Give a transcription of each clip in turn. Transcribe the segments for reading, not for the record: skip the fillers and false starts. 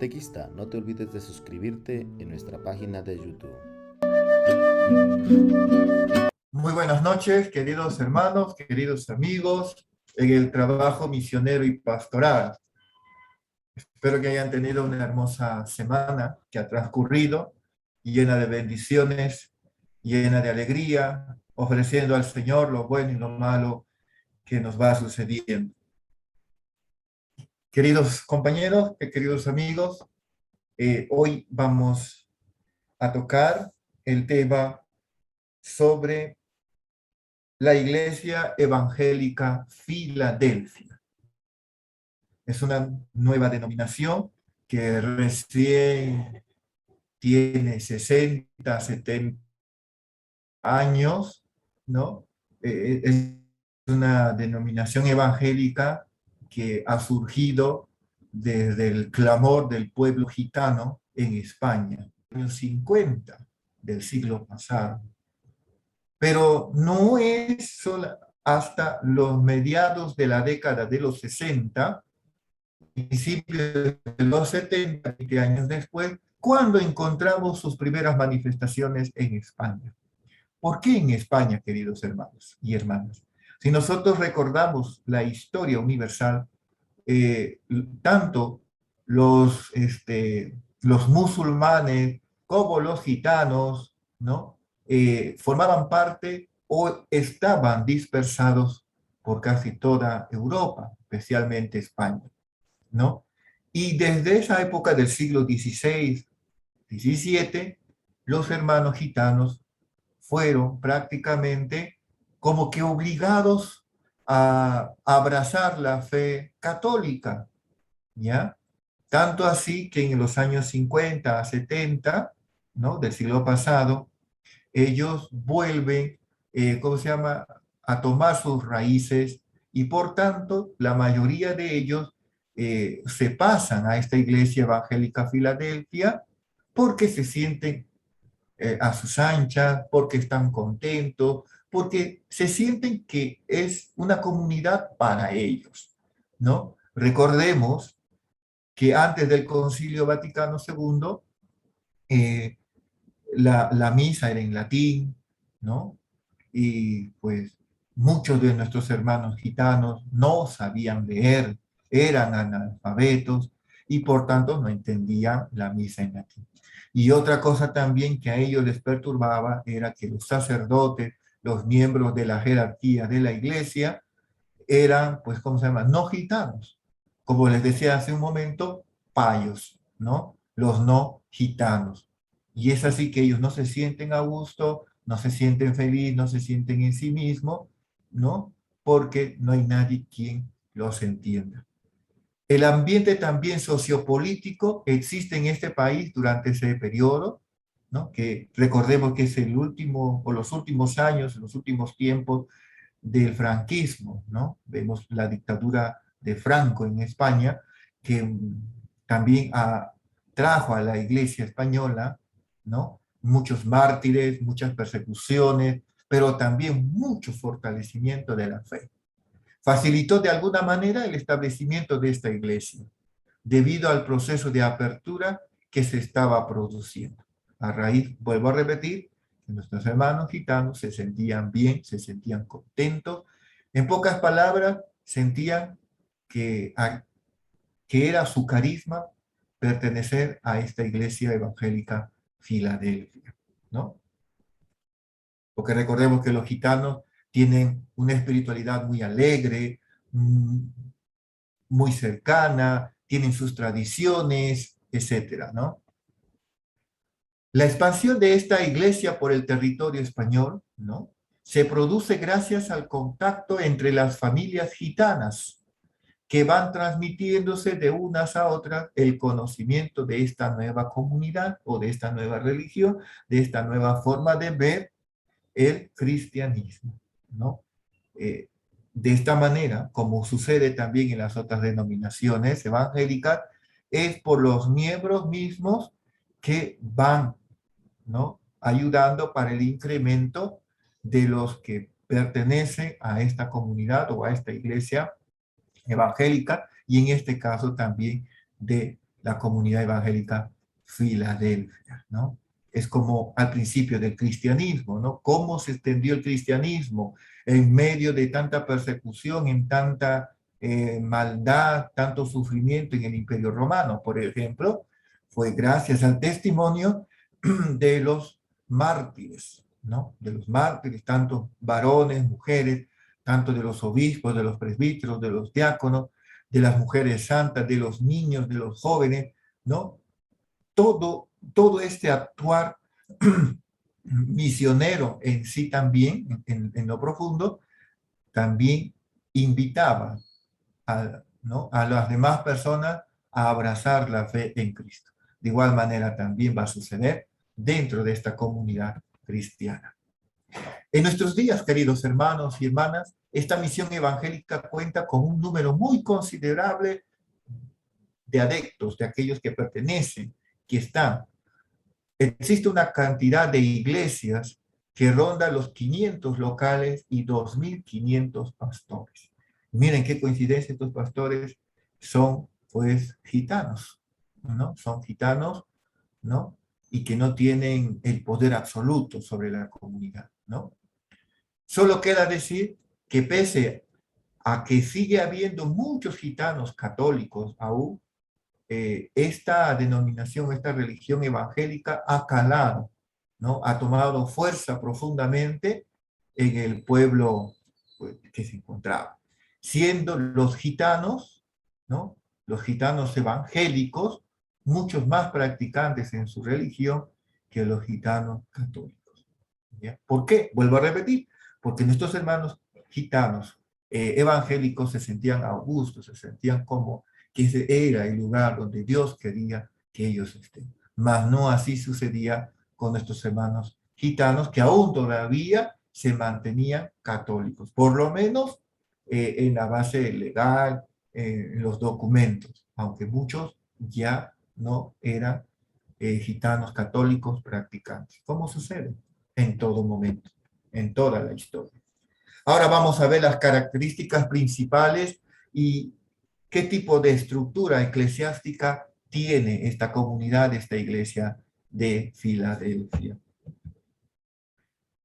Catequista, no te olvides de suscribirte en nuestra página de YouTube. Muy buenas noches, queridos hermanos, queridos amigos, en el trabajo misionero y pastoral. Espero que hayan tenido una hermosa semana que ha transcurrido, llena de bendiciones, llena de alegría, ofreciendo al Señor lo bueno y lo malo que nos va sucediendo. Queridos compañeros, queridos amigos, hoy vamos a tocar el tema sobre la Iglesia Evangélica Filadelfia. Es una nueva denominación que recién tiene 60, 70 años, ¿no? Es una denominación evangélica que ha surgido desde el clamor del pueblo gitano en España, en los años 50 del siglo pasado. Pero no es solo hasta los mediados de la década de los 60, principios de los 70, 20 años después, cuando encontramos sus primeras manifestaciones en España. ¿Por qué en España, queridos hermanos y hermanas? Si nosotros recordamos la historia universal, tanto los musulmanes como los gitanos, ¿no? Formaban parte o estaban dispersados por casi toda Europa, especialmente España, ¿no? Y desde esa época del siglo XVI, XVII, los hermanos gitanos fueron prácticamente como que obligados a abrazar la fe católica, ¿ya? Tanto así que en los años 50 a 70, ¿no? Del siglo pasado, ellos vuelven, ¿cómo se llama?, a tomar sus raíces y por tanto la mayoría de ellos se pasan a esta iglesia evangélica Filadelfia porque se sienten a sus anchas, porque están contentos, porque se sienten que es una comunidad para ellos, ¿no? Recordemos que antes del Concilio Vaticano II, eh, la misa era en latín, ¿no? Y pues muchos de nuestros hermanos gitanos no sabían leer, eran analfabetos y por tanto no entendían la misa en latín. Y otra cosa también que a ellos les perturbaba era que los sacerdotes, los miembros de la jerarquía de la iglesia, eran, pues, ¿cómo se llama? No gitanos. Como les decía hace un momento, payos, ¿no? Los no gitanos. Y es así que ellos no se sienten a gusto, no se sienten felices, no se sienten en sí mismos, ¿no? Porque no hay nadie quien los entienda. El ambiente también sociopolítico existe en este país durante ese periodo, ¿no? Que recordemos que es el último, o los últimos años, los últimos tiempos del franquismo, ¿no? Vemos la dictadura de Franco en España, que también trajo a la iglesia española, ¿no? Muchos mártires, muchas persecuciones, pero también mucho fortalecimiento de la fe. Facilitó de alguna manera el establecimiento de esta iglesia, debido al proceso de apertura que se estaba produciendo. A raíz, vuelvo a repetir, que nuestros hermanos gitanos se sentían bien, se sentían contentos. En pocas palabras, sentían que, que era su carisma pertenecer a esta iglesia evangélica Filadelfia, ¿no? Porque recordemos que los gitanos tienen una espiritualidad muy alegre, muy cercana, tienen sus tradiciones, etcétera, ¿no? La expansión de esta iglesia por el territorio español, ¿no?, se produce gracias al contacto entre las familias gitanas que van transmitiéndose de unas a otras el conocimiento de esta nueva comunidad o de esta nueva religión, de esta nueva forma de ver el cristianismo, ¿no? De esta manera, como sucede también en las otras denominaciones evangélicas, es por los miembros mismos que van, ¿no?, ayudando para el incremento de los que pertenecen a esta comunidad o a esta iglesia evangélica y en este caso también de la comunidad evangélica Filadelfia, ¿no? Es como al principio del cristianismo, ¿no? Cómo se extendió el cristianismo en medio de tanta persecución, en tanta maldad, tanto sufrimiento en el Imperio Romano, por ejemplo, fue gracias al testimonio de los mártires, ¿no? De los mártires, tanto varones, mujeres, tanto de los obispos, de los presbíteros, de los diáconos, de las mujeres santas, de los niños, de los jóvenes, ¿no? Todo este actuar misionero en sí también, en lo profundo, también invitaba ¿no? a las demás personas a abrazar la fe en Cristo. De igual manera también va a suceder dentro de esta comunidad cristiana. En nuestros días, queridos hermanos y hermanas, esta misión evangélica cuenta con un número muy considerable de adeptos, de aquellos que pertenecen, que están. Existe una cantidad de iglesias que ronda los 500 locales y 2.500 pastores. Miren qué coincidencia, estos pastores son pues gitanos, ¿no? Son gitanos, ¿no? Y que no tienen el poder absoluto sobre la comunidad, ¿no? Solo queda decir que pese a que sigue habiendo muchos gitanos católicos aún, esta denominación, esta religión evangélica ha calado, ¿no? Ha tomado fuerza profundamente en el pueblo pues, que se encontraba. Siendo los gitanos, ¿no? Los gitanos evangélicos, muchos más practicantes en su religión que los gitanos católicos. ¿Ya? ¿Por qué? Vuelvo a repetir, porque nuestros hermanos gitanos evangélicos se sentían a gusto, se sentían como que ese era el lugar donde Dios quería que ellos estén. Mas no así sucedía con nuestros hermanos gitanos, que aún todavía se mantenían católicos, por lo menos en la base legal, en los documentos, aunque muchos ya no eran gitanos católicos practicantes. ¿Cómo sucede? En todo momento, en toda la historia. Ahora vamos a ver las características principales y qué tipo de estructura eclesiástica tiene esta comunidad, esta iglesia de Filadelfia.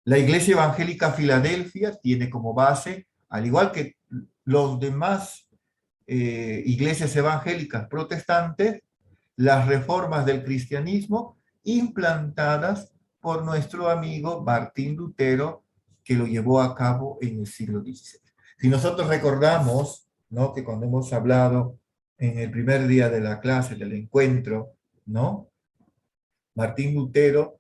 La Iglesia Evangélica Filadelfia tiene como base, al igual que los demás iglesias evangélicas protestantes, las reformas del cristianismo implantadas por nuestro amigo Martín Lutero, que lo llevó a cabo en el siglo XVI. Si nosotros recordamos, ¿no?, que cuando hemos hablado en el primer día de la clase, del encuentro, ¿no?, Martín Lutero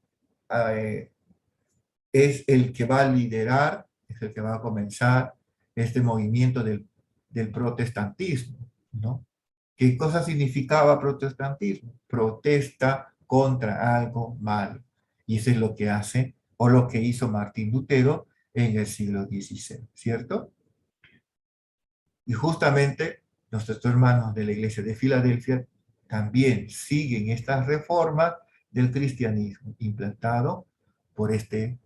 es el que va a liderar, es el que va a comenzar este movimiento del protestantismo, ¿no? ¿Qué cosa significaba protestantismo? Protesta contra algo malo. Y eso es lo que hace, o lo que hizo Martín Lutero en el siglo XVI, ¿cierto? Y justamente nuestros hermanos de la iglesia de Filadelfia también siguen estas reformas del cristianismo implantado por este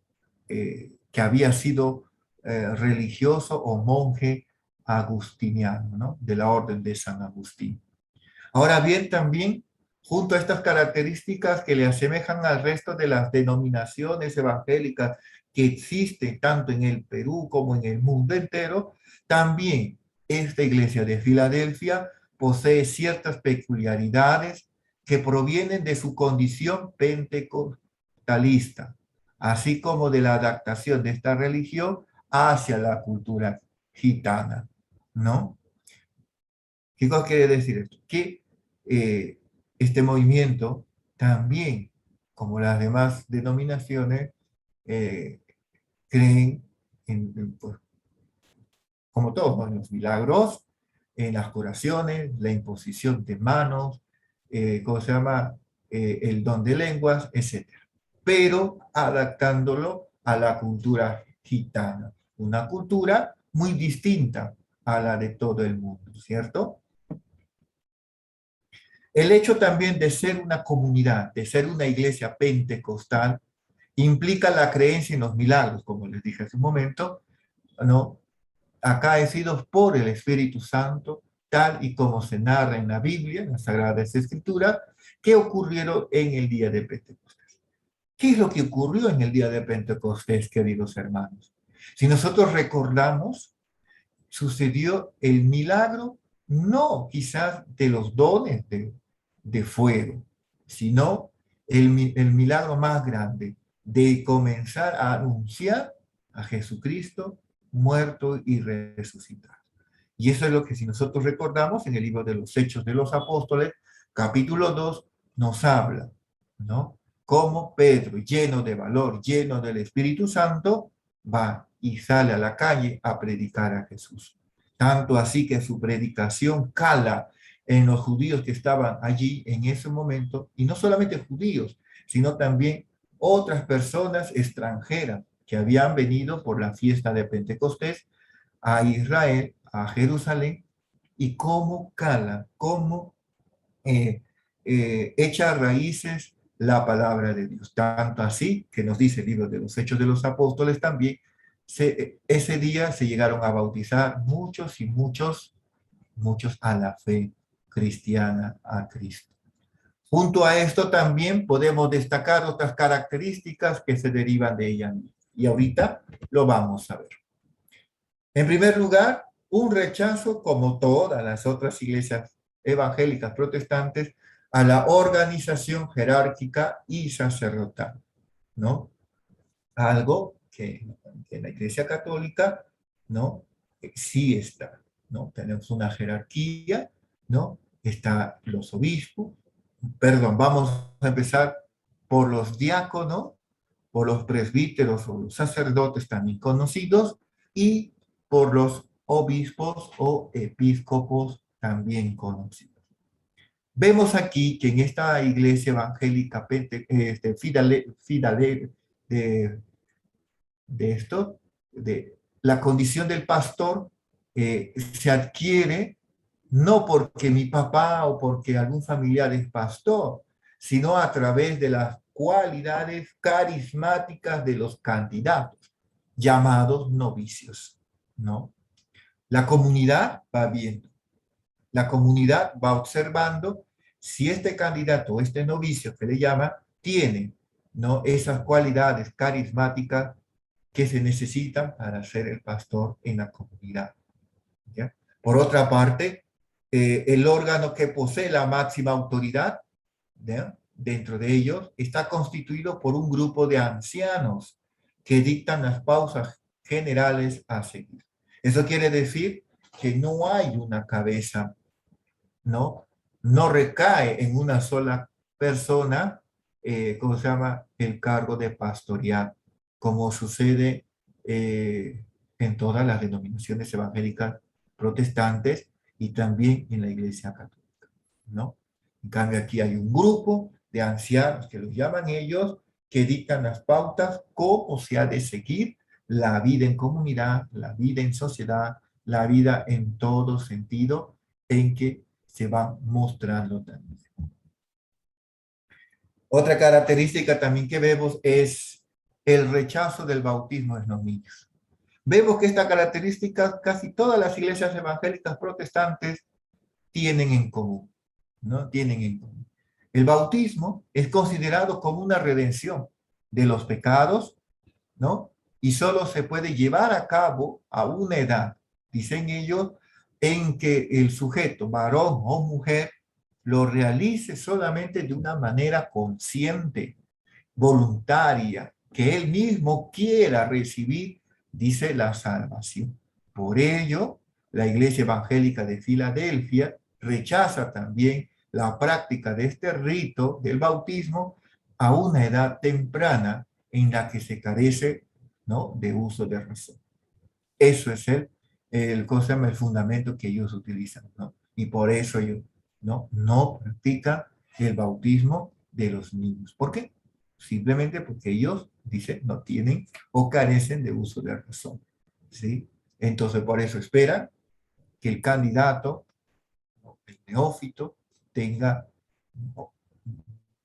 que había sido religioso o monje agustiniano, ¿no?, de la orden de San Agustín. Ahora bien, también, junto a estas características que le asemejan al resto de las denominaciones evangélicas que existen tanto en el Perú como en el mundo entero, también esta iglesia de Filadelfia posee ciertas peculiaridades que provienen de su condición pentecostalista, así como de la adaptación de esta religión hacia la cultura gitana, ¿no? ¿Qué cosa quiere decir esto? Que este movimiento también, como las demás denominaciones, creen pues, como todos, ¿no?, en los milagros, en las curaciones, la imposición de manos, ¿cómo se llama? El don de lenguas, etc. Pero adaptándolo a la cultura gitana, una cultura muy distinta a la de todo el mundo, ¿cierto? El hecho también de ser una comunidad, de ser una iglesia pentecostal, implica la creencia en los milagros, como les dije hace un momento, ¿no?, acaecidos por el Espíritu Santo tal y como se narra en la Biblia, en las Sagradas Escrituras, que ocurrieron en el día de Pentecostés. ¿Qué es lo que ocurrió en el día de Pentecostés, queridos hermanos? Si nosotros recordamos, sucedió el milagro, no quizás de los dones de fuego, sino el milagro más grande de comenzar a anunciar a Jesucristo muerto y resucitado. Y eso es lo que si nosotros recordamos en el libro de los Hechos de los Apóstoles, capítulo 2, nos habla, ¿no? Cómo Pedro, lleno de valor, lleno del Espíritu Santo, va y sale a la calle a predicar a Jesús. Tanto así que su predicación cala en los judíos que estaban allí en ese momento, y no solamente judíos, sino también otras personas extranjeras que habían venido por la fiesta de Pentecostés a Israel, a Jerusalén, y cómo cala, cómo echa raíces la palabra de Dios. Tanto así que nos dice el libro de los Hechos de los Apóstoles también, ese día se llegaron a bautizar muchos y muchos a la fe cristiana, a Cristo. Junto a esto también podemos destacar otras características que se derivan de ella. Y ahorita lo vamos a ver. En primer lugar, un rechazo, como todas las otras iglesias evangélicas protestantes, a la organización jerárquica y sacerdotal, ¿no? Algo que en la Iglesia Católica, ¿no? Sí está, ¿no? Tenemos una jerarquía, ¿no? Está los obispos, perdón, vamos a empezar por los diáconos, por los presbíteros o los sacerdotes también conocidos, y por los obispos o episcopos también conocidos. Vemos aquí que en esta iglesia evangélica de, de la condición del pastor se adquiere no porque mi papá o porque algún familiar es pastor, sino a través de las cualidades carismáticas de los candidatos, llamados novicios, ¿no? La comunidad va viendo, la comunidad va observando si este candidato o este novicio que le llama tiene, ¿no?, esas cualidades carismáticas que se necesitan para ser el pastor en la comunidad, ¿ya? Por otra parte, el órgano que posee la máxima autoridad, ¿ya?, dentro de ellos está constituido por un grupo de ancianos que dictan las pausas generales a seguir. Eso quiere decir que no hay una cabeza, ¿no? No recae en una sola persona, ¿cómo se llama?, el cargo de pastorear, como sucede en todas las denominaciones evangélicas protestantes y también en la Iglesia Católica, ¿no? En cambio, aquí hay un grupo de ancianos, que los llaman ellos, que dictan las pautas, cómo se ha de seguir la vida en comunidad, la vida en sociedad, la vida en todo sentido en que se va mostrando también. Otra característica también que vemos es el rechazo del bautismo en los niños. Vemos que esta característica casi todas las iglesias evangélicas protestantes tienen en común, ¿no? Tienen en común. El bautismo es considerado como una redención de los pecados, ¿no? Y solo se puede llevar a cabo a una edad, dicen ellos, en que el sujeto, varón o mujer, lo realice solamente de una manera consciente, voluntaria, que él mismo quiera recibir, dice, la salvación. Por ello, la Iglesia Evangélica de Filadelfia rechaza también la práctica de este rito del bautismo a una edad temprana en la que se carece, ¿no?, de uso de razón. Eso es el fundamento que ellos utilizan, ¿no? Y por eso ellos no practican el bautismo de los niños. ¿Por qué? Simplemente porque ellos, dicen, no tienen o carecen de uso de razón, ¿sí? Entonces, por eso esperan que el candidato, el neófito,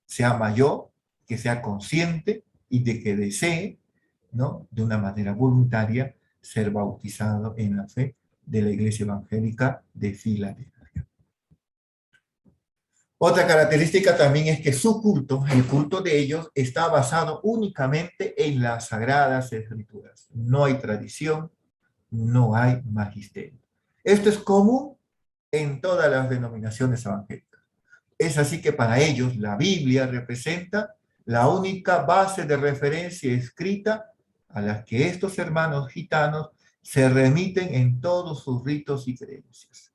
sea mayor, que sea consciente y de que desee, ¿no?, de una manera voluntaria ser bautizado en la fe de la Iglesia Evangélica de Filadelfia. Otra característica también es que su culto, el culto de ellos, está basado únicamente en las Sagradas Escrituras. No hay tradición, no hay magisterio. Esto es común en todas las denominaciones evangélicas. Es así que para ellos la Biblia representa la única base de referencia escrita a la que estos hermanos gitanos se remiten en todos sus ritos y creencias,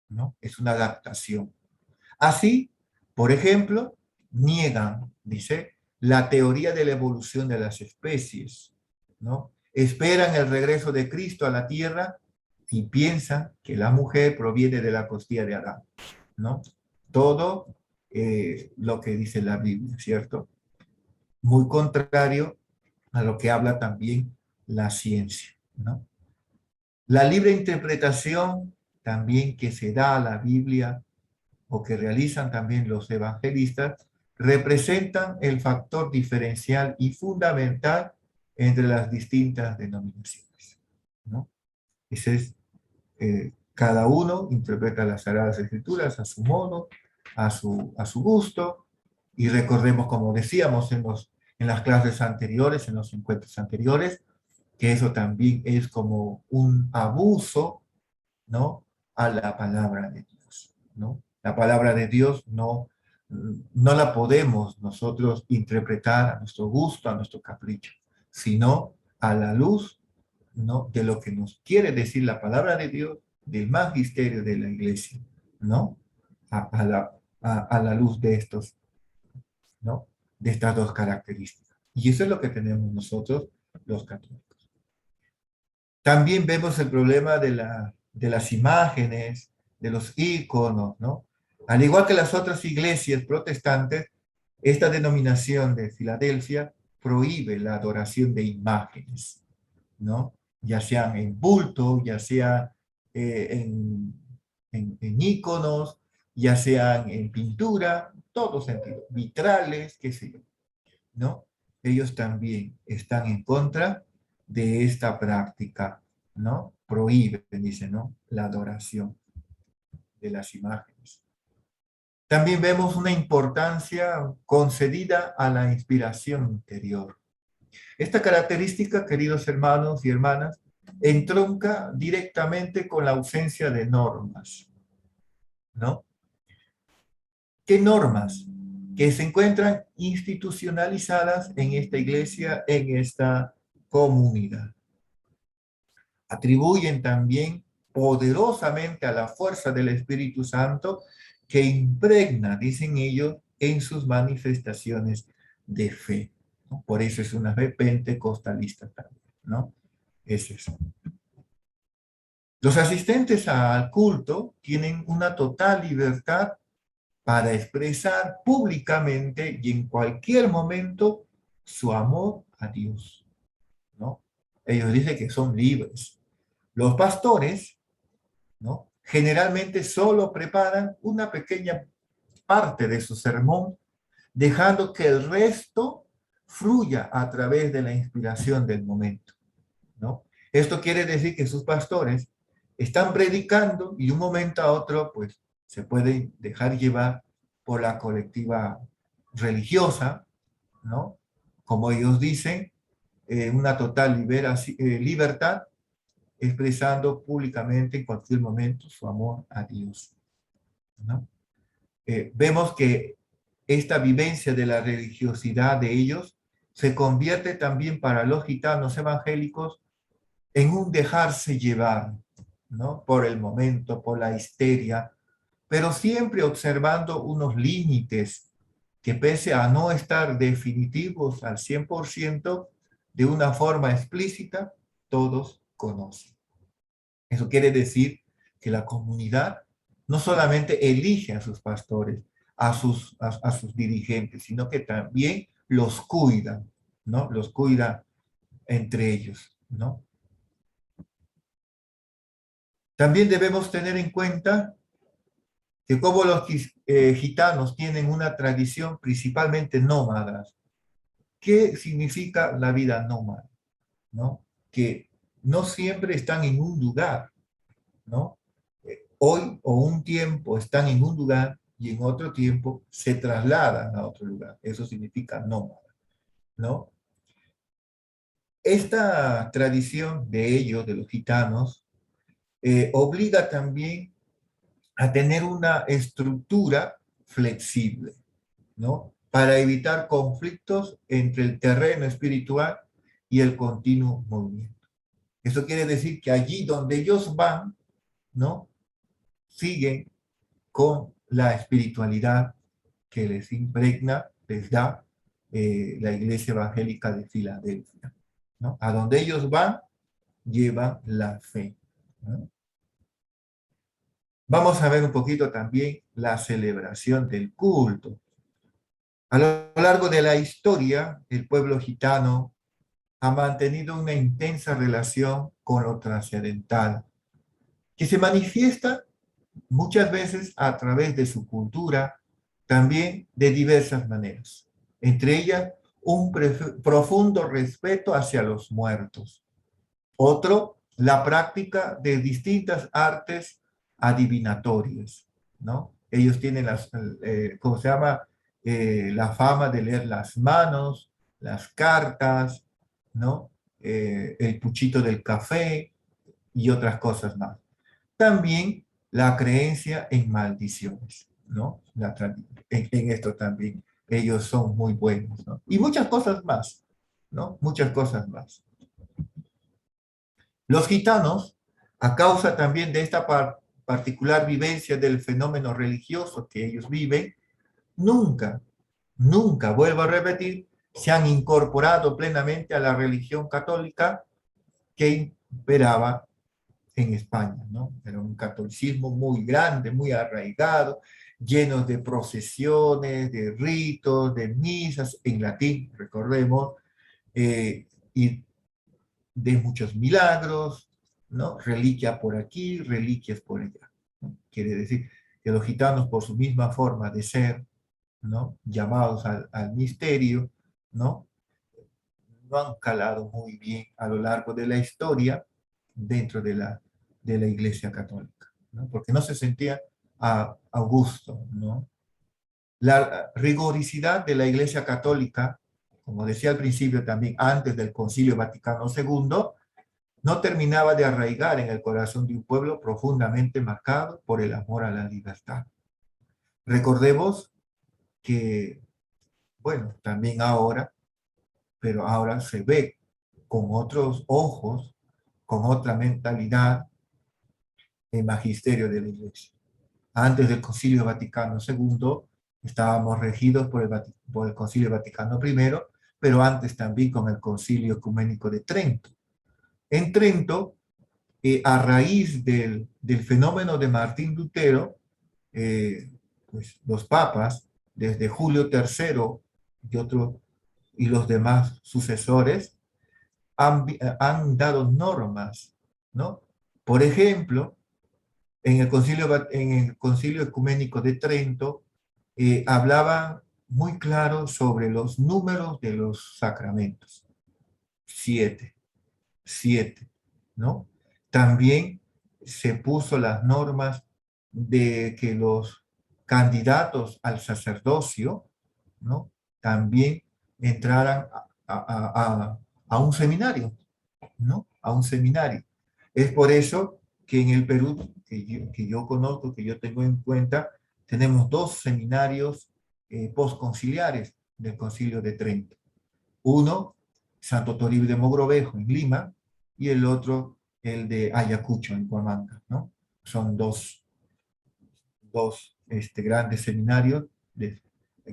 ¿no? Es una adaptación. Así, por ejemplo, niegan, dice, la teoría de la evolución de las especies, ¿no? Esperan el regreso de Cristo a la tierra y piensan que la mujer proviene de la costilla de Adán, ¿no? Todo lo que dice la Biblia, ¿cierto? Muy contrario a lo que habla también la ciencia, ¿no? La libre interpretación también que se da a la Biblia o que realizan también los evangelistas representan el factor diferencial y fundamental entre las distintas denominaciones, ¿no? Ese es, cada uno interpreta las Sagradas Escrituras a su modo, a su gusto, y recordemos, como decíamos en las clases anteriores, en los encuentros anteriores, que eso también es como un abuso, ¿no?, a la palabra de Dios, ¿no? La palabra de Dios no la podemos nosotros interpretar a nuestro gusto, a nuestro capricho, sino a la luz, ¿no?, de lo que nos quiere decir la palabra de Dios, del magisterio de la iglesia, ¿no? A la luz de estos, ¿no?, de estas dos características. Y eso es lo que tenemos nosotros, los católicos. También vemos el problema de las imágenes, de los íconos, ¿no? Al igual que las otras iglesias protestantes, esta denominación de Filadelfia prohíbe la adoración de imágenes, ¿no? Ya sean en bulto, ya sea en íconos, ya sean en pintura, todo sentido, vitrales, qué sé yo, ¿no? Ellos también están en contra de esta práctica, ¿no? Prohíben, dice, ¿no?, la adoración de las imágenes. También vemos una importancia concedida a la inspiración interior. Esta característica, queridos hermanos y hermanas, entronca directamente con la ausencia de normas, ¿no? ¿Qué normas? Que se encuentran institucionalizadas en esta iglesia, en esta comunidad. Atribuyen también poderosamente a la fuerza del Espíritu Santo que impregna, dicen ellos, en sus manifestaciones de fe, ¿no? Por eso es una fe pentecostalista también, ¿no? Es eso. Los asistentes al culto tienen una total libertad para expresar públicamente y en cualquier momento su amor a Dios, ¿no? Ellos dicen que son libres. Los pastores, ¿no?, generalmente solo preparan una pequeña parte de su sermón, dejando que el resto fluya a través de la inspiración del momento, ¿no? Esto quiere decir que sus pastores están predicando y de un momento a otro, pues, se pueden dejar llevar por la colectiva religiosa, ¿no? Como ellos dicen, una total libertad, expresando públicamente en cualquier momento su amor a Dios, ¿no? Vemos que esta vivencia de la religiosidad de ellos se convierte también para los gitanos evangélicos en un dejarse llevar, ¿no?, por el momento, por la histeria, pero siempre observando unos límites que, pese a no estar definitivos al 100%, de una forma explícita, todos conocen. Eso quiere decir que la comunidad no solamente elige a sus pastores, a sus dirigentes, sino que también los cuida, ¿no? Los cuida entre ellos, ¿no? También debemos tener en cuenta que como los gitanos tienen una tradición principalmente nómada. ¿Qué significa la vida nómada? ¿No? Que no siempre están en un lugar, ¿no? Hoy o un tiempo están en un lugar y en otro tiempo se trasladan a otro lugar. Eso significa nómada, ¿no? Esta tradición de ellos, de los gitanos, obliga también a tener una estructura flexible, ¿no? Para evitar conflictos entre el terreno espiritual y el continuo movimiento. Eso quiere decir que allí donde ellos van, ¿no? Siguen con la espiritualidad que les impregna, les da la Iglesia Evangélica de Filadelfia, ¿no? A donde ellos van, llevan la fe, ¿no? Vamos a ver un poquito también la celebración del culto. A lo largo de la historia, el pueblo gitano ha mantenido una intensa relación con lo trascendental, que se manifiesta muchas veces a través de su cultura, también de diversas maneras. Entre ellas, un profundo respeto hacia los muertos. Otro, la práctica de distintas artes adivinatorias, ¿no? Ellos tienen ¿cómo se llama? La fama de leer las manos, las cartas, ¿no? El puchito del café y otras cosas más. También la creencia en maldiciones, ¿no? En esto también ellos son muy buenos, ¿no? Y muchas cosas más, ¿no? Muchas cosas más. Los gitanos, a causa también de esta particular vivencia del fenómeno religioso que ellos viven, nunca, nunca, vuelvo a repetir, se han incorporado plenamente a la religión católica que imperaba en España, ¿no? Era un catolicismo muy grande, muy arraigado, lleno de procesiones, de ritos, de misas en latín, recordemos, y de muchos milagros, ¿no? Reliquia por aquí, reliquias por allá, ¿no? Quiere decir que los gitanos, por su misma forma de ser, ¿no? Llamados al misterio, ¿no? No han calado muy bien a lo largo de la historia dentro de la Iglesia Católica, ¿no? Porque no se sentía a gusto, ¿no? La rigorosidad de la Iglesia Católica, como decía al principio también, antes del Concilio Vaticano II, no terminaba de arraigar en el corazón de un pueblo profundamente marcado por el amor a la libertad. Recordemos que, bueno, también ahora, pero ahora se ve con otros ojos, con otra mentalidad, el magisterio de la Iglesia. Antes del Concilio Vaticano II, estábamos regidos por el Concilio Vaticano I, pero antes también con el Concilio Ecuménico de Trento. En Trento, a raíz del fenómeno de Martín Lutero, pues los papas, desde Julio III y los demás sucesores, han dado normas, ¿no? Por ejemplo, en el Concilio Ecuménico de Trento, hablaba muy claro sobre los números de los sacramentos. 7, 7, ¿no? También se puso las normas de que los candidatos al sacerdocio, ¿no? También entraran a un seminario, ¿no? A un seminario. Es por eso que en el Perú, que yo conozco, que yo tengo en cuenta, tenemos dos seminarios postconciliares del Concilio de Trento. Uno, Santo Toribio de Mogrovejo, en Lima, y el otro, el de Ayacucho, en Huamanga, ¿no? Son dos grandes seminarios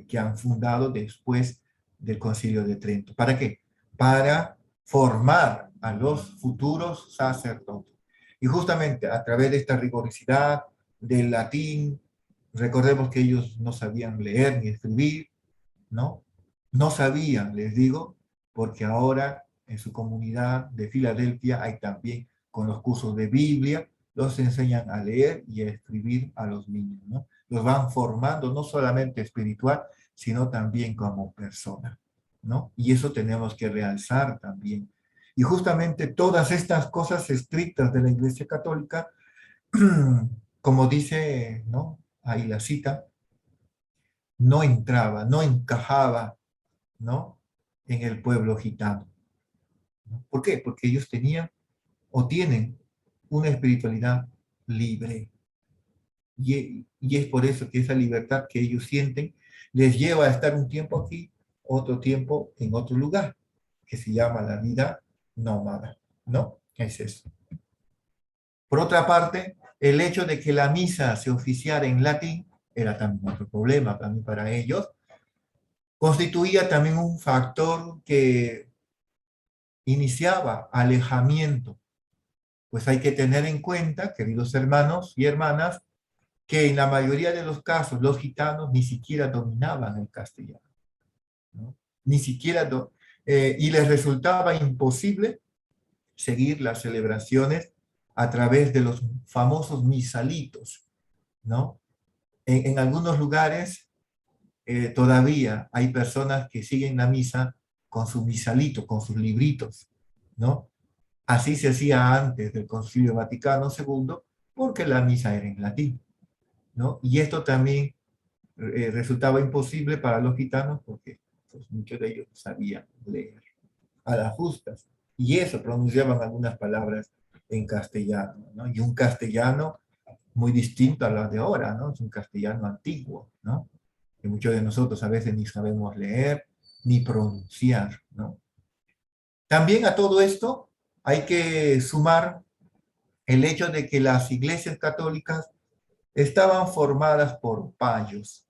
que han fundado después del Concilio de Trento. ¿Para qué? Para formar a los futuros sacerdotes. Y justamente a través de esta rigorosidad del latín, recordemos que ellos no sabían leer ni escribir, ¿no? No sabían, les digo, porque ahora en su comunidad de Filadelfia hay también con los cursos de Biblia, los enseñan a leer y a escribir a los niños, ¿no? Los van formando no solamente espiritual, sino también como persona, ¿no? Y eso tenemos que realzar también. Y justamente todas estas cosas estrictas de la Iglesia Católica como dice, ¿no? Ahí la cita, no entraba, no encajaba, ¿no? En el pueblo gitano, ¿no? ¿Por qué? Porque ellos tenían o tienen una espiritualidad libre. Y es por eso que esa libertad que ellos sienten les lleva a estar un tiempo aquí, otro tiempo en otro lugar, que se llama la vida nómada, ¿no? Es eso. Por otra parte, el hecho de que la misa se oficiara en latín era también otro problema también para ellos. Constituía también un factor que iniciaba alejamiento, pues hay que tener en cuenta, queridos hermanos y hermanas, que en la mayoría de los casos los gitanos ni siquiera dominaban el castellano, ¿no? Ni siquiera, y les resultaba imposible seguir las celebraciones a través de los famosos misalitos, ¿no? En algunos lugares todavía hay personas que siguen la misa con su misalito, con sus libritos, ¿no? Así se hacía antes del Concilio Vaticano II, porque la misa era en latín, ¿no? Y esto también resultaba imposible para los gitanos porque pues, muchos de ellos sabían leer a las justas. Y eso pronunciaban algunas palabras en castellano, ¿no? Y un castellano muy distinto a las de ahora, ¿no? Es un castellano antiguo, ¿no? Que muchos de nosotros a veces ni sabemos leer ni pronunciar, ¿no? También a todo esto hay que sumar el hecho de que las iglesias católicas estaban formadas por payos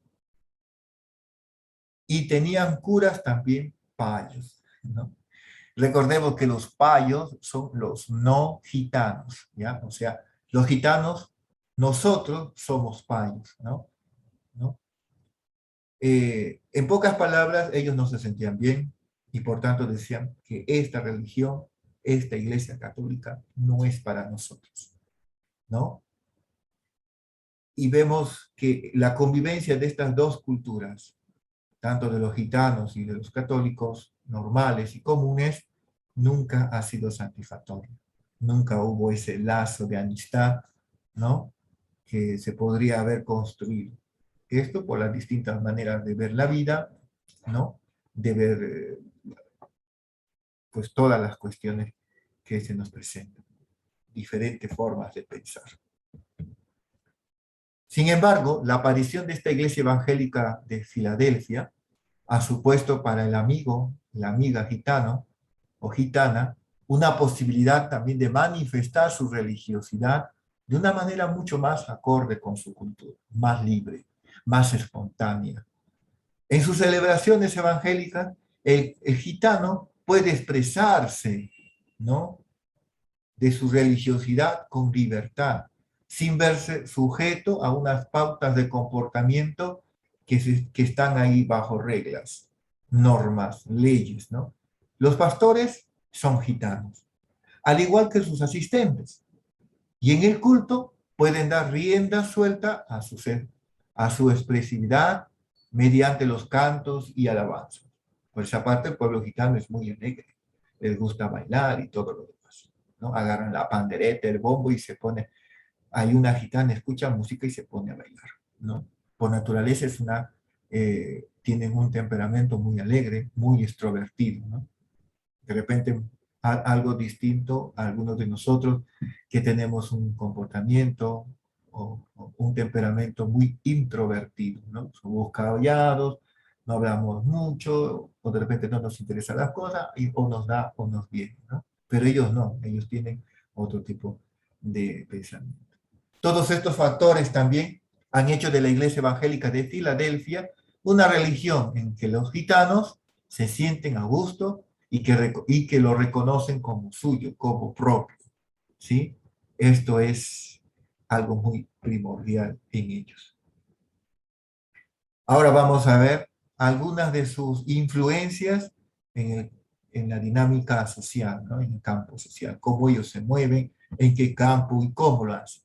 y tenían curas también payos, ¿no? Recordemos que los payos son los no gitanos, ¿ya? O sea, los gitanos, nosotros somos payos, ¿no? ¿No? En pocas palabras, ellos no se sentían bien y por tanto decían que esta religión, esta iglesia católica, no es para nosotros, ¿no? Y vemos que la convivencia de estas dos culturas, tanto de los gitanos y de los católicos normales y comunes, nunca ha sido satisfactoria. Nunca hubo ese lazo de amistad, ¿no? Que se podría haber construido. Esto por las distintas maneras de ver la vida, ¿no? De ver, pues, todas las cuestiones que se nos presentan. Diferentes formas de pensar. Sin embargo, la aparición de esta iglesia evangélica de Filadelfia ha supuesto para el amigo, la amiga gitano o gitana, una posibilidad también de manifestar su religiosidad de una manera mucho más acorde con su cultura, más libre, más espontánea. En sus celebraciones evangélicas, el gitano puede expresarse, ¿no? De su religiosidad con libertad, sin verse sujeto a unas pautas de comportamiento que están ahí bajo reglas, normas, leyes, ¿no? Los pastores son gitanos, al igual que sus asistentes, y en el culto pueden dar rienda suelta a su ser, a su expresividad mediante los cantos y alabanzas. Por esa parte, el pueblo gitano es muy alegre, les gusta bailar y todo lo demás, ¿no? Agarran la pandereta, el bombo y se pone, hay una gitana, escucha música y se pone a bailar, ¿no? Por naturaleza es una, tienen un temperamento muy alegre, muy extrovertido, ¿no? De repente algo distinto a algunos de nosotros que tenemos un comportamiento o un temperamento muy introvertido, ¿no? Somos callados, no hablamos mucho, o de repente no nos interesan las cosas, y o nos da o nos viene, ¿no? Pero ellos no, ellos tienen otro tipo de pensamiento. Todos estos factores también han hecho de la Iglesia Evangélica de Filadelfia una religión en que los gitanos se sienten a gusto y que lo reconocen como suyo, como propio, ¿sí? Esto es algo muy primordial en ellos. Ahora vamos a ver algunas de sus influencias en la dinámica social, ¿no? En el campo social, cómo ellos se mueven, en qué campo y cómo lo hacen.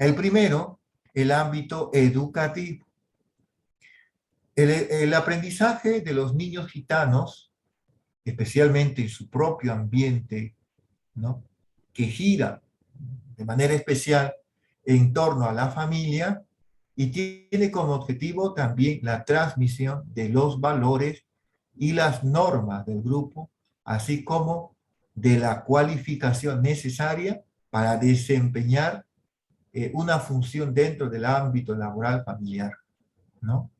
El primero, el ámbito educativo. El aprendizaje de los niños gitanos, especialmente en su propio ambiente, ¿no? Que gira de manera especial en torno a la familia y tiene como objetivo también la transmisión de los valores y las normas del grupo, así como de la cualificación necesaria para desempeñar una función dentro del ámbito laboral familiar, ¿no?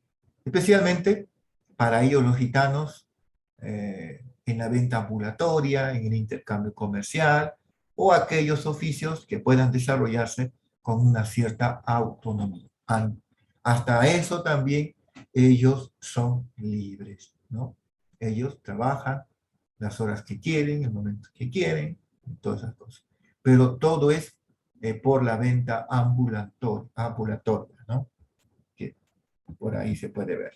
Especialmente para ellos los gitanos en la venta ambulatoria, en el intercambio comercial o aquellos oficios que puedan desarrollarse con una cierta autonomía. Hasta eso también ellos son libres, ¿no? Ellos trabajan las horas que quieren, el momento que quieren, todas esas cosas. Pero todo es por la venta ambulatoria, ¿no? Que por ahí se puede ver.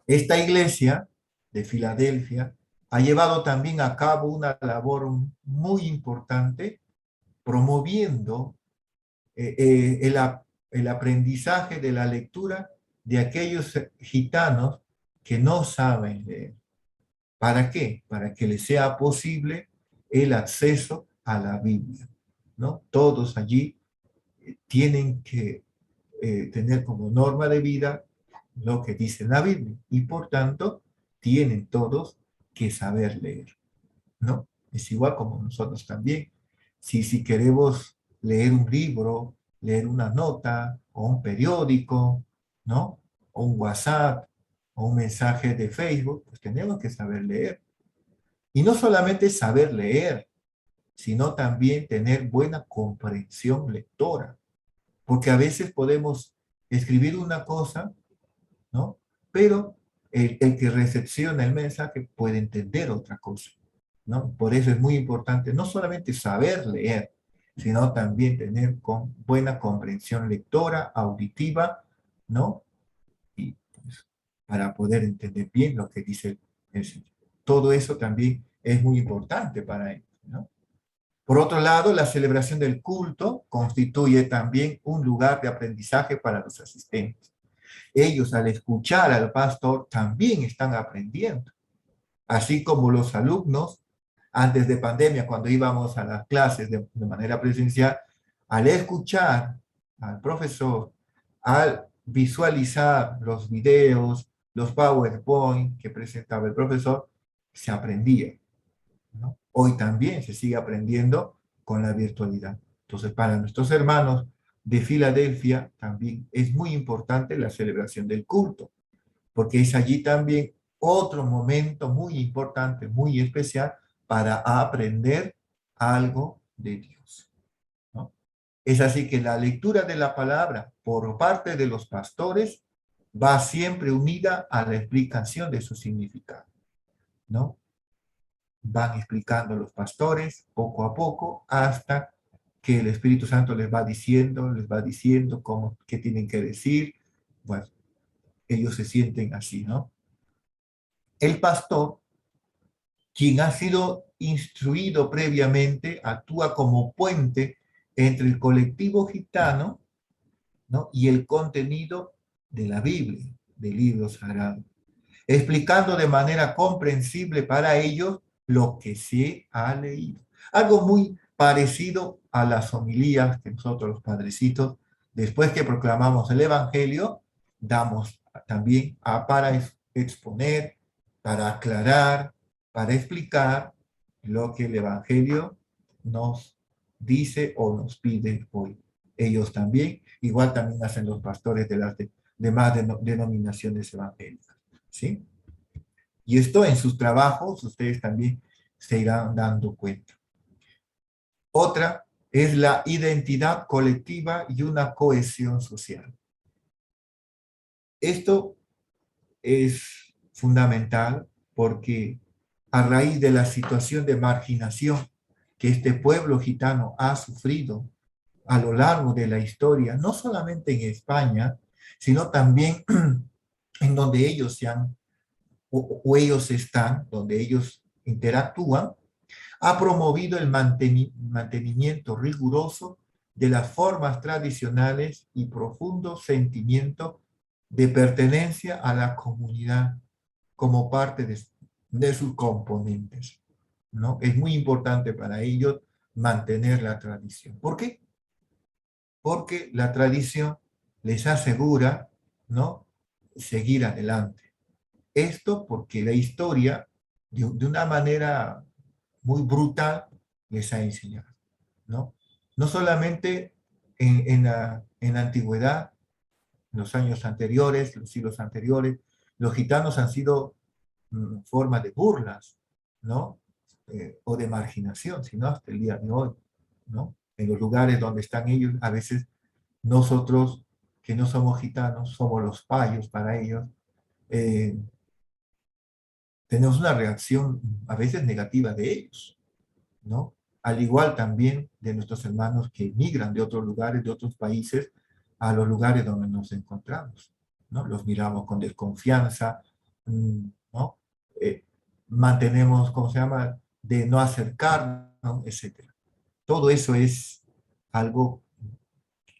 Esta iglesia de Filadelfia ha llevado también a cabo una labor muy importante promoviendo el aprendizaje de la lectura de aquellos gitanos que no saben leer. ¿Para qué? Para que les sea posible el acceso a la Biblia, ¿no? Todos allí tienen que tener como norma de vida lo que dice la Biblia y por tanto tienen todos que saber leer, ¿no? Es igual como nosotros también. Si queremos leer un libro, leer una nota o un periódico, ¿no? O un WhatsApp o un mensaje de Facebook, pues tenemos que saber leer. Y no solamente saber leer, sino también tener buena comprensión lectora, porque a veces podemos escribir una cosa, ¿no? Pero el que recepciona el mensaje puede entender otra cosa, ¿no? Por eso es muy importante no solamente saber leer, sino también tener buena comprensión lectora, auditiva, ¿no? Y pues, para poder entender bien lo que dice el Señor. Todo eso también es muy importante para ellos, ¿no? Por otro lado, la celebración del culto constituye también un lugar de aprendizaje para los asistentes. Ellos al escuchar al pastor también están aprendiendo, así como los alumnos antes de pandemia, cuando íbamos a las clases de manera presencial, al escuchar al profesor, al visualizar los videos, los PowerPoint que presentaba el profesor, se aprendía, ¿no? Hoy también se sigue aprendiendo con la virtualidad. Entonces, para nuestros hermanos de Filadelfia también es muy importante la celebración del culto, porque es allí también otro momento muy importante, muy especial para aprender algo de Dios, ¿no? Es así que la lectura de la palabra por parte de los pastores va siempre unida a la explicación de su significado, ¿no? Van explicando los pastores poco a poco hasta que el Espíritu Santo les va diciendo cómo, qué tienen que decir. Bueno, ellos se sienten así, ¿no? El pastor, quien ha sido instruido previamente, actúa como puente entre el colectivo gitano, ¿no? Y el contenido de la Biblia, del libro sagrado, explicando de manera comprensible para ellos lo que se ha leído. Algo muy parecido a las homilías que nosotros los padrecitos, después que proclamamos el Evangelio, damos también para exponer, para aclarar, para explicar lo que el Evangelio nos dice o nos pide hoy. Ellos también, igual también hacen los pastores de las demás denominaciones evangélicas. ¿Sí? Y esto en sus trabajos ustedes también se irán dando cuenta. Otra es la identidad colectiva y una cohesión social. Esto es fundamental porque a raíz de la situación de marginación que este pueblo gitano ha sufrido a lo largo de la historia, no solamente en España, sino también en donde ellos se han o ellos están, donde ellos interactúan, ha promovido el mantenimiento riguroso de las formas tradicionales y profundo sentimiento de pertenencia a la comunidad como parte de sus componentes, ¿no? Es muy importante para ellos mantener la tradición. ¿Por qué? porque la tradición les asegura, ¿no?, seguir adelante. Esto porque la historia, de una manera muy brutal, les ha enseñado, ¿no? No solamente en la antigüedad, en los años anteriores, los siglos anteriores, los gitanos han sido forma de burlas, ¿no? O de marginación, sino hasta el día de hoy, ¿no? En los lugares donde están ellos, a veces nosotros, que no somos gitanos, somos los payos para ellos, eh, tenemos una reacción a veces negativa de ellos, ¿no? Al igual también de nuestros hermanos que migran de otros lugares, de otros países, a los lugares donde nos encontramos, ¿no? Los miramos con desconfianza, ¿no? Eh, mantenemos, ¿cómo se llama?, de no acercarnos, etcétera. Todo eso es algo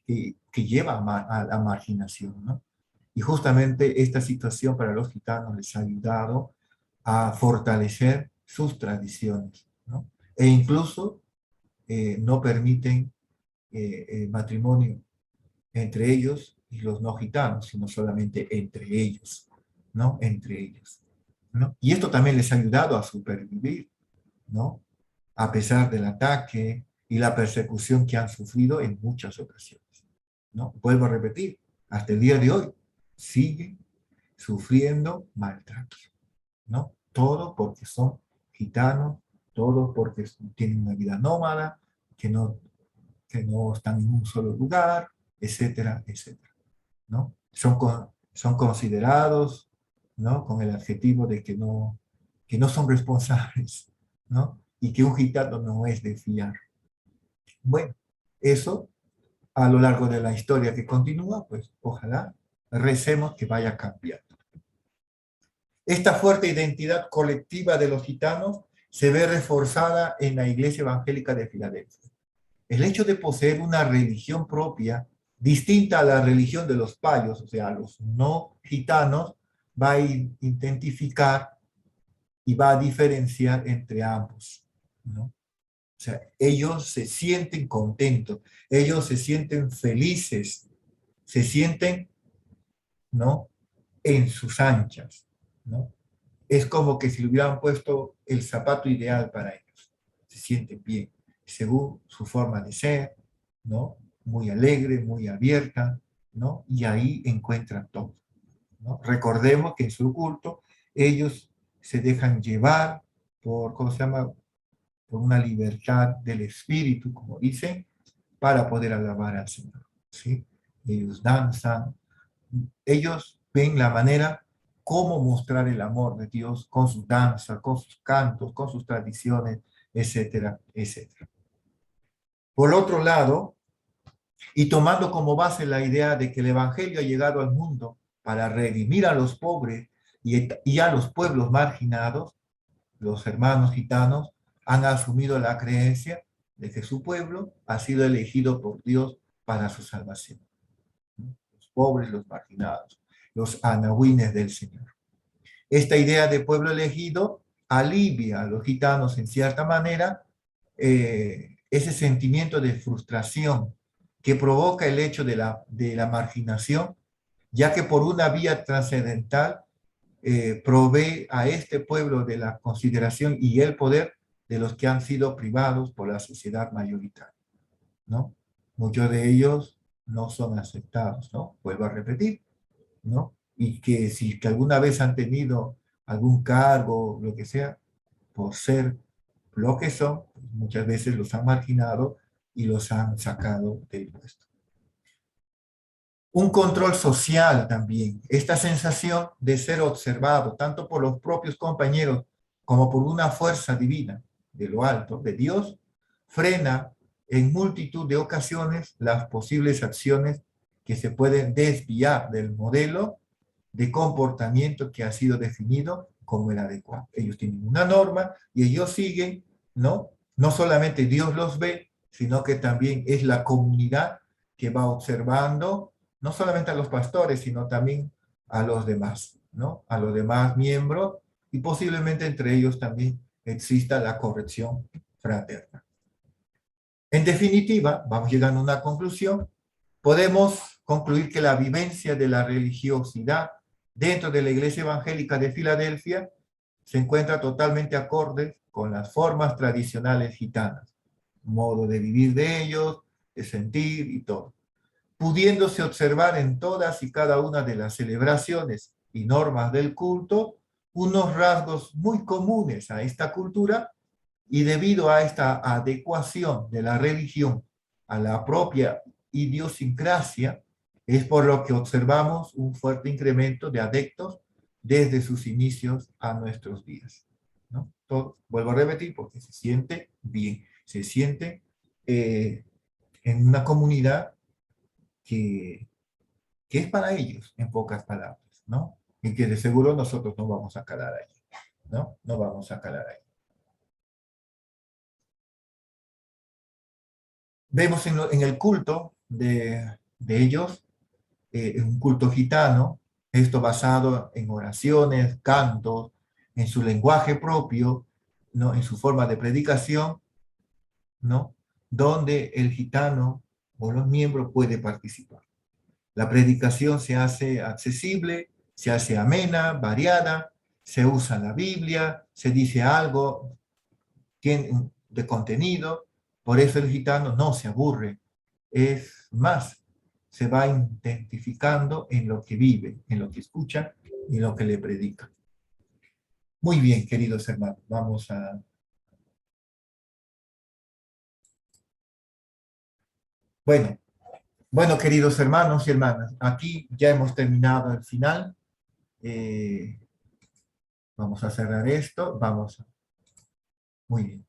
que lleva a la marginación, ¿no? Y justamente esta situación para los gitanos les ha ayudado a fortalecer sus tradiciones, ¿no? E incluso no permiten matrimonio entre ellos y los no gitanos, sino solamente entre ellos, ¿no? Entre ellos, ¿no? Y esto también les ha ayudado a supervivir, ¿no? A pesar del ataque y la persecución que han sufrido en muchas ocasiones, ¿no? Vuelvo a repetir, hasta el día de hoy siguen sufriendo maltratos, ¿no? Todo porque son gitanos, todo porque tienen una vida nómada, que no, que no están en un solo lugar, etcétera, etcétera, ¿no? Son considerados, ¿no?, con el adjetivo de que no son responsables, ¿no? Y que un gitano no es de fiar. Bueno, eso a lo largo de la historia que continúa, pues ojalá recemos que vaya cambiando. Esta fuerte identidad colectiva de los gitanos se ve reforzada en la Iglesia Evangélica de Filadelfia. El hecho de poseer una religión propia, distinta a la religión de los payos, o sea, los no gitanos, va a identificar y va a diferenciar entre ambos, ¿no? O sea, ellos se sienten contentos, ellos se sienten felices, se sienten, ¿no?, en sus anchas, ¿no? Es como que si le hubieran puesto el zapato ideal para ellos. Se sienten bien, según su forma de ser, ¿no? Muy alegre, muy abierta, ¿no? Y ahí encuentran todo, ¿no? Recordemos que en su culto ellos se dejan llevar por, ¿cómo se llama?, por una libertad del espíritu, como dicen, para poder alabar al Señor, ¿sí? Ellos danzan, ellos ven la manera cómo mostrar el amor de Dios con sus danzas, con sus cantos, con sus tradiciones, etcétera, etcétera. Por otro lado, y tomando como base la idea de que el Evangelio ha llegado al mundo para redimir a los pobres y a los pueblos marginados, los hermanos gitanos han asumido la creencia de que su pueblo ha sido elegido por Dios para su salvación. Los pobres, los marginados, los anahuines del Señor. Esta idea de pueblo elegido alivia a los gitanos en cierta manera ese sentimiento de frustración que provoca el hecho de la marginación, ya que por una vía trascendental provee a este pueblo de la consideración y el poder de los que han sido privados por la sociedad mayoritaria, ¿no? Muchos de ellos no son aceptados, ¿no? Vuelvo a repetir, ¿no? Y que si que alguna vez han tenido algún cargo, lo que sea, por ser lo que son, muchas veces los han marginado y los han sacado del puesto. Un control social también, esta sensación de ser observado tanto por los propios compañeros como por una fuerza divina de lo alto, de Dios, frena en multitud de ocasiones las posibles acciones que se pueden desviar del modelo de comportamiento que ha sido definido como el adecuado. Ellos tienen una norma y ellos siguen, ¿no? No solamente Dios los ve, sino que también es la comunidad que va observando no solamente a los pastores, sino también a los demás, ¿no? A los demás miembros, y posiblemente entre ellos también exista la corrección fraterna. En definitiva, vamos llegando a una conclusión, podemos concluir que la vivencia de la religiosidad dentro de la Iglesia Evangélica de Filadelfia se encuentra totalmente acorde con las formas tradicionales gitanas, modo de vivir de ellos, de sentir y todo, pudiéndose observar en todas y cada una de las celebraciones y normas del culto unos rasgos muy comunes a esta cultura, y debido a esta adecuación de la religión a la propia idiosincrasia, es por lo que observamos un fuerte incremento de adeptos desde sus inicios a nuestros días, ¿no? Todo, vuelvo a repetir, porque se siente bien, se siente en una comunidad que, que es para ellos, en pocas palabras, ¿no? Y que de seguro nosotros no vamos a calar ahí, ¿no? No vamos a calar ahí. Vemos en el culto de ellos, un culto gitano, esto basado en oraciones, cantos, en su lenguaje propio, ¿no? En su forma de predicación, ¿no? Donde el gitano o los miembros puede participar. La predicación se hace accesible, se hace amena, variada, se usa la Biblia, se dice algo de contenido, por eso el gitano no se aburre, es más, se va identificando en lo que vive, en lo que escucha y en lo que le predica. Muy bien, queridos hermanos, vamos a... Bueno, bueno, queridos hermanos y hermanas, aquí ya hemos terminado el final. Eh, Vamos a cerrar esto, vamos a... Muy bien.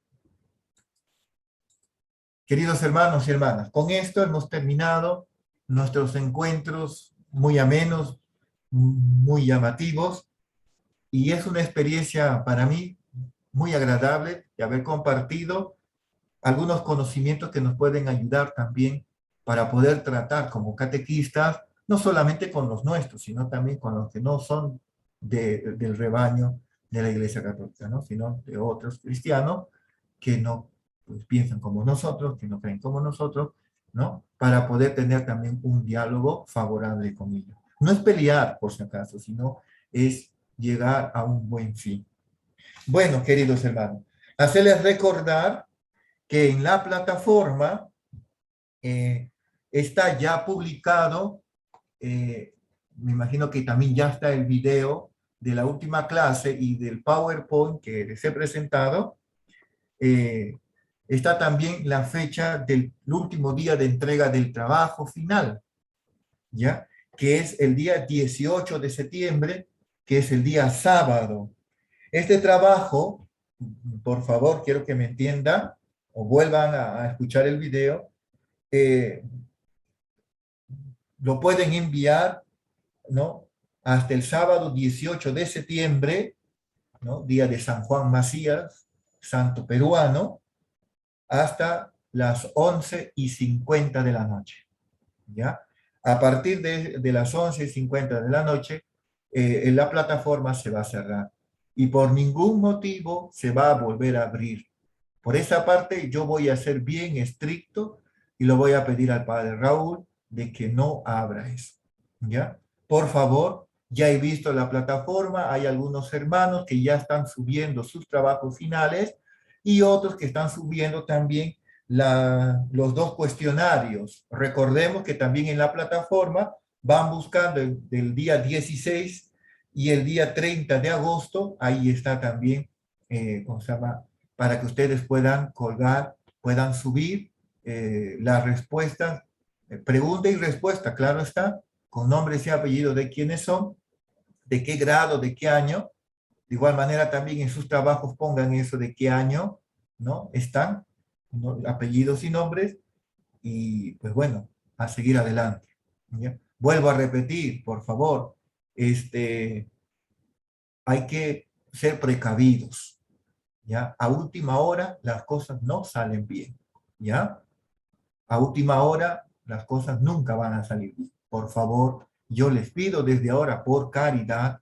Queridos hermanos y hermanas, con esto hemos terminado nuestros encuentros muy amenos, muy llamativos, y es una experiencia para mí muy agradable de haber compartido algunos conocimientos que nos pueden ayudar también para poder tratar como catequistas, no solamente con los nuestros, sino también con los que no son del rebaño de la Iglesia Católica, ¿no? Sino de otros cristianos que no pues, piensan como nosotros, que no creen como nosotros, ¿no? Para poder tener también un diálogo favorable con ellos. No es pelear, por si acaso, sino es llegar a un buen fin. Bueno, queridos hermanos, hacerles recordar que en la plataforma está ya publicado, me imagino que también ya está el video de la última clase y del PowerPoint que les he presentado. Está también la fecha del último día de entrega del trabajo final, ¿ya? Que es el día 18 de septiembre, que es el día sábado. Este trabajo, por favor, quiero que me entiendan o vuelvan a escuchar el video, lo pueden enviar, ¿no? Hasta el sábado 18 de septiembre, ¿no? Día de San Juan Macías, santo peruano, hasta las 11:50 de la noche, ¿ya? A partir de las 11:50 de la noche, la plataforma se va a cerrar y por ningún motivo se va a volver a abrir. Por esa parte, yo voy a ser bien estricto y lo voy a pedir al padre Raúl de que no abra eso, ¿ya? Por favor, ya he visto la plataforma, hay algunos hermanos que ya están subiendo sus trabajos finales y otros que están subiendo también los dos cuestionarios. Recordemos que también en la plataforma van buscando del día 16 y el día 30 de agosto, ahí está también, ¿cómo se llama? Para que ustedes puedan colgar, puedan subir las respuestas, pregunta y respuesta, claro está, con nombres y apellidos de quiénes son, de qué grado, de qué año. De igual manera también en sus trabajos pongan eso de qué año, ¿no? Están, ¿no? Apellidos y nombres, y pues bueno, a seguir adelante, ¿ya? Vuelvo a repetir, por favor, hay que ser precavidos, ¿ya? A última hora las cosas no salen bien, ¿ya? A última hora las cosas nunca van a salir bien. Por favor, yo les pido desde ahora, por caridad,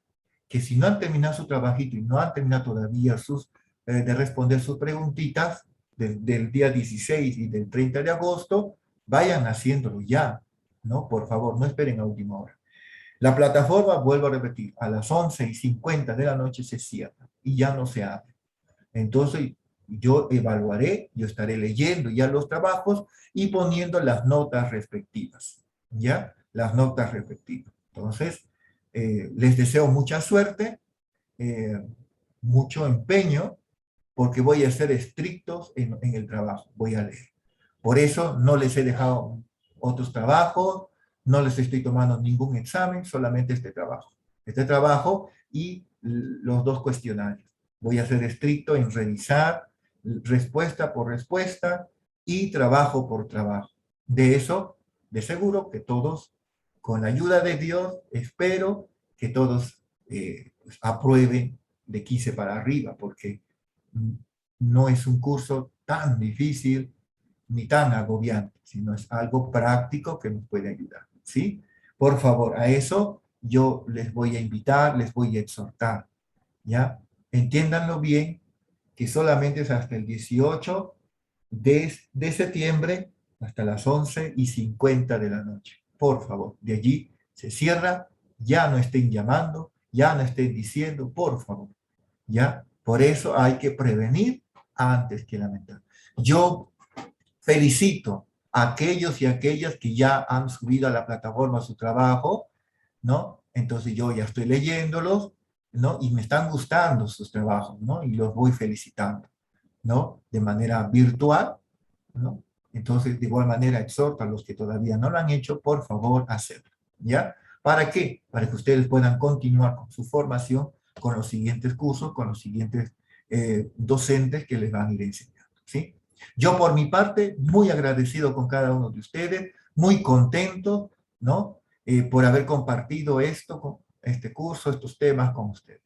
que si no han terminado su trabajito y no han terminado todavía de responder sus preguntitas del día 16 y del 30 de agosto, vayan haciéndolo ya. ¿no? Por favor, no esperen a última hora. La plataforma, vuelvo a repetir, a las 11:50 de la noche se cierra y ya no se abre. Entonces, yo evaluaré, yo estaré leyendo ya los trabajos y poniendo las notas respectivas, ¿ya? Las notas respectivas. Entonces, les deseo mucha suerte, eh, mucho empeño, porque voy a ser estrictos en el trabajo, voy a leer. Por eso no les he dejado otros trabajos, no les estoy tomando ningún examen, solamente este trabajo. Este trabajo y los dos cuestionarios. Voy a ser estricto en revisar respuesta por respuesta y trabajo por trabajo. De eso, de seguro que todos, con la ayuda de Dios, espero que todos aprueben de 15 para arriba, porque no es un curso tan difícil ni tan agobiante, sino es algo práctico que nos puede ayudar, ¿sí? Por favor, a eso yo les voy a invitar, les voy a exhortar, ¿ya? Entiéndanlo bien, que solamente es hasta el 18 de septiembre, hasta las 11:50 de la noche. Por favor, de allí se cierra, ya no estén llamando, ya no estén diciendo, por favor, ¿ya? Por eso hay que prevenir antes que lamentar. Yo felicito a aquellos y aquellas que ya han subido a la plataforma su trabajo, ¿no? Entonces yo ya estoy leyéndolos, ¿no? Y me están gustando sus trabajos, ¿no? Y los voy felicitando, ¿no? De manera virtual, ¿no? Entonces, de igual manera, exhorto a los que todavía no lo han hecho, por favor, hacerlo, ¿ya? ¿Para qué? Para que ustedes puedan continuar con su formación, con los siguientes cursos, con los siguientes docentes que les van a ir enseñando, ¿sí? Yo, por mi parte, muy agradecido con cada uno de ustedes, muy contento, ¿no? Por haber compartido esto, este curso, estos temas con ustedes.